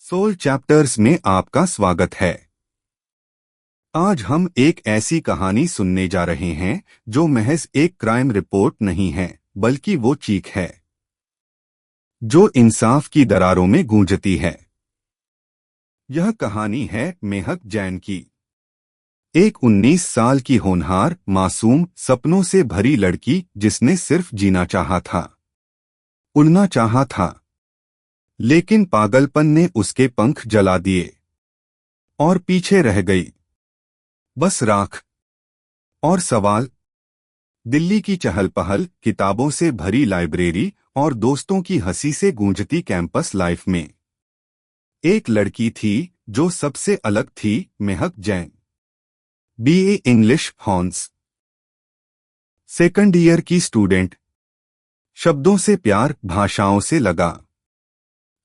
Soul chapters में आपका स्वागत है। आज हम एक ऐसी कहानी सुनने जा रहे हैं जो महज एक क्राइम रिपोर्ट नहीं है, बल्कि वो चीख है जो इंसाफ की दरारों में गूंजती है। यह कहानी है मेहक जैन की, एक 19 साल की होनहार, मासूम, सपनों से भरी लड़की जिसने सिर्फ जीना चाहा था, उड़ना चाहा था। लेकिन पागलपन ने उसके पंख जला दिए और पीछे रह गई बस राख और सवाल। दिल्ली की चहल पहल, किताबों से भरी लाइब्रेरी और दोस्तों की हंसी से गूंजती कैंपस लाइफ में एक लड़की थी जो सबसे अलग थी, मेहक जैन। बीए इंग्लिश हॉर्न्स, सेकंड ईयर की स्टूडेंट। शब्दों से प्यार, भाषाओं से लगा।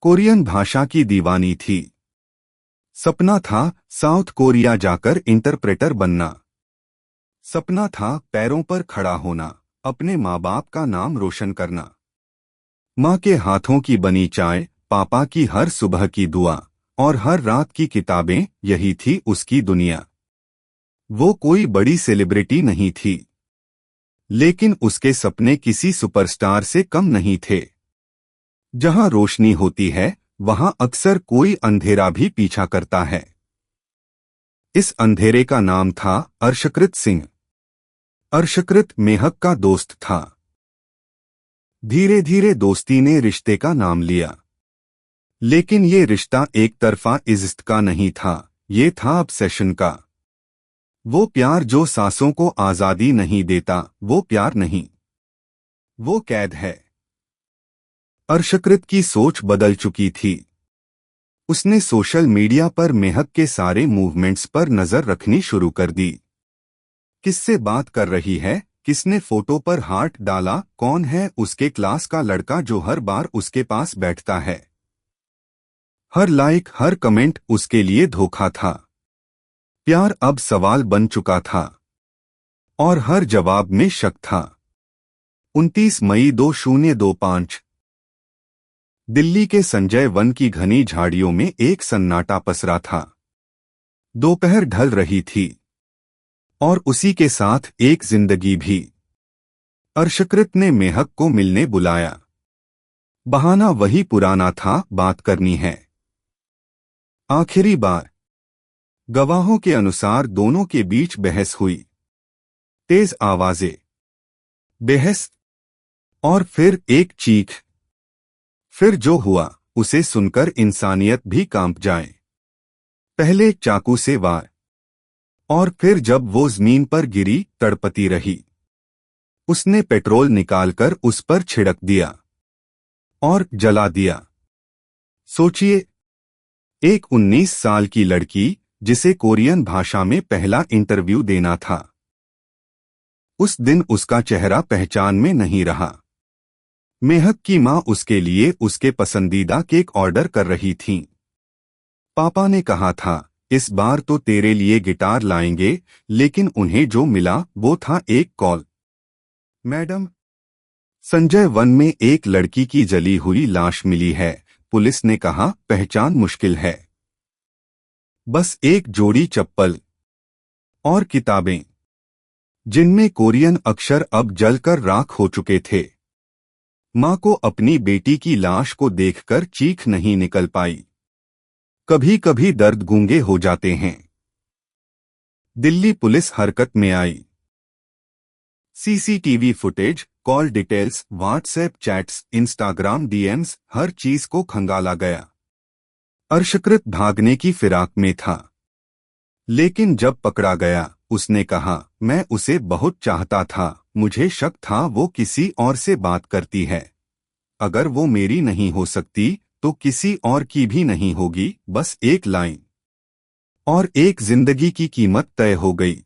कोरियन भाषा की दीवानी थी। सपना था साउथ कोरिया जाकर इंटरप्रेटर बनना। सपना था पैरों पर खड़ा होना, अपने माँ बाप का नाम रोशन करना। माँ के हाथों की बनी चाय, पापा की हर सुबह की दुआ और हर रात की किताबें, यही थी उसकी दुनिया। वो कोई बड़ी सेलिब्रिटी नहीं थी, लेकिन उसके सपने किसी सुपरस्टार से कम नहीं थे। जहां रोशनी होती है, वहां अक्सर कोई अंधेरा भी पीछा करता है। इस अंधेरे का नाम था अर्शकृत सिंह। अर्शकृत मेहक का दोस्त था। धीरे धीरे दोस्ती ने रिश्ते का नाम लिया, लेकिन ये रिश्ता एक तरफा इज्जत का नहीं था, ये था ऑब्सेशन का। वो प्यार जो सांसों को आजादी नहीं देता, वो प्यार नहीं, वो कैद है। अर्शकृत की सोच बदल चुकी थी। उसने सोशल मीडिया पर मेहक के सारे मूवमेंट्स पर नजर रखनी शुरू कर दी। किससे बात कर रही है, किसने फोटो पर हार्ट डाला, कौन है उसके क्लास का लड़का जो हर बार उसके पास बैठता है। हर लाइक, हर कमेंट उसके लिए धोखा था। प्यार अब सवाल बन चुका था और हर जवाब में शक था। 29 मई 2025। दिल्ली के संजय वन की घनी झाड़ियों में एक सन्नाटा पसरा था। दोपहर ढल रही थी और उसी के साथ एक जिंदगी भी। अर्शकृत ने मेहक को मिलने बुलाया। बहाना वही पुराना था, बात करनी है। आखिरी बार। गवाहों के अनुसार दोनों के बीच बहस हुई। तेज आवाजें, बहस और फिर एक चीख। फिर जो हुआ उसे सुनकर इंसानियत भी कांप जाए। पहले चाकू से वार और फिर जब वो जमीन पर गिरी, तड़पती रही, उसने पेट्रोल निकालकर उस पर छिड़क दिया और जला दिया। सोचिए, एक 19 साल की लड़की जिसे कोरियन भाषा में पहला इंटरव्यू देना था। उस दिन उसका चेहरा पहचान में नहीं रहा। मेहक की माँ उसके लिए उसके पसंदीदा केक ऑर्डर कर रही थीं। पापा ने कहा था, इस बार तो तेरे लिए गिटार लाएंगे, लेकिन उन्हें जो मिला वो था एक कॉल। मैडम, संजय वन में एक लड़की की जली हुई लाश मिली है, पुलिस ने कहा। पहचान मुश्किल है, बस एक जोड़ी चप्पल और किताबें जिनमें कोरियन अक्षर अब जलकर राख हो चुके थे। माँ को अपनी बेटी की लाश को देखकर चीख नहीं निकल पाई। कभी कभी दर्द गूंगे हो जाते हैं। दिल्ली पुलिस हरकत में आई। CCTV footage, call details, WhatsApp chats, Instagram DMs, हर चीज को खंगाला गया। अर्शकृत भागने की फिराक में था, लेकिन जब पकड़ा गया उसने कहा, मैं उसे बहुत चाहता था, मुझे शक था वो किसी और से बात करती है। अगर वो मेरी नहीं हो सकती तो किसी और की भी नहीं होगी। बस एक लाइन और एक जिंदगी की कीमत तय हो गई।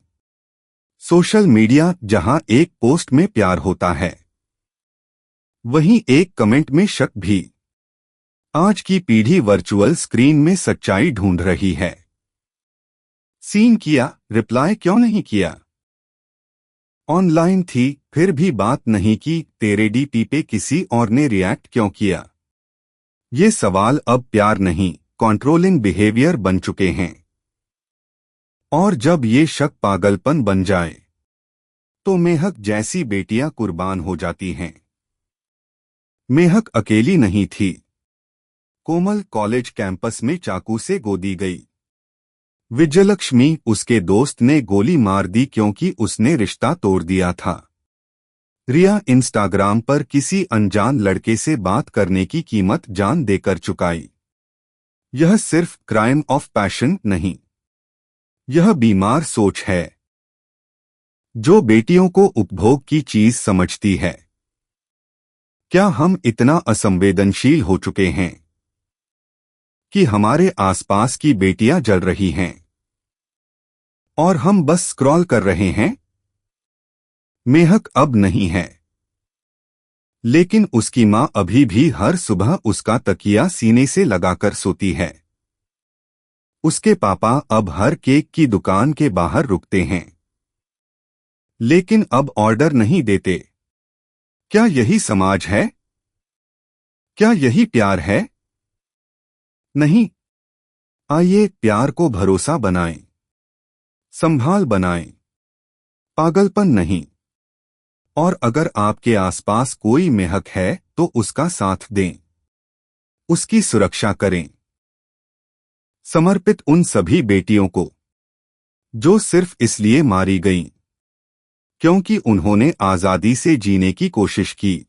सोशल मीडिया जहां एक पोस्ट में प्यार होता है, वहीं एक कमेंट में शक भी। आज की पीढ़ी वर्चुअल स्क्रीन में सच्चाई ढूंढ रही है। सीन किया, रिप्लाई क्यों नहीं किया? ऑनलाइन थी, फिर भी बात नहीं की, तेरे डीपी पे किसी और ने रिएक्ट क्यों किया? ये सवाल अब प्यार नहीं, कंट्रोलिंग बिहेवियर बन चुके हैं। और जब ये शक पागलपन बन जाए तो मेहक जैसी बेटियां कुर्बान हो जाती हैं। मेहक अकेली नहीं थी। कोमल कॉलेज कैंपस में चाकू से गोदी गई। विजयलक्ष्मी, उसके दोस्त ने गोली मार दी क्योंकि उसने रिश्ता तोड़ दिया था। रिया इंस्टाग्राम पर किसी अनजान लड़के से बात करने की कीमत जान देकर चुकाई। यह सिर्फ क्राइम ऑफ पैशन नहीं, यह बीमार सोच है जो बेटियों को उपभोग की चीज समझती है। क्या हम इतना असंवेदनशील हो चुके हैं कि हमारे आसपास की बेटियां जल रही हैं और हम बस स्क्रॉल कर रहे हैं? मेहक अब नहीं है, लेकिन उसकी मां अभी भी हर सुबह उसका तकिया सीने से लगाकर सोती है। उसके पापा अब हर केक की दुकान के बाहर रुकते हैं, लेकिन अब ऑर्डर नहीं देते। क्या यही समाज है? क्या यही प्यार है? नहीं। आइए प्यार को भरोसा बनाएं, संभाल बनाएं, पागलपन नहीं। और अगर आपके आसपास कोई मेहक है तो उसका साथ दें, उसकी सुरक्षा करें। समर्पित उन सभी बेटियों को जो सिर्फ इसलिए मारी गईं क्योंकि उन्होंने आजादी से जीने की कोशिश की।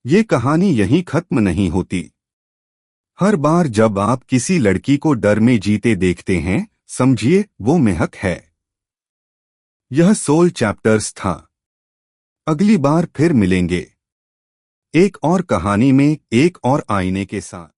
ये कहानी यहीं खत्म नहीं होती। हर बार जब आप किसी लड़की को डर में जीते देखते हैं, समझिए वो मेहक है। यह सोल चैप्टर्स था। अगली बार फिर मिलेंगे एक और कहानी में, एक और आईने के साथ।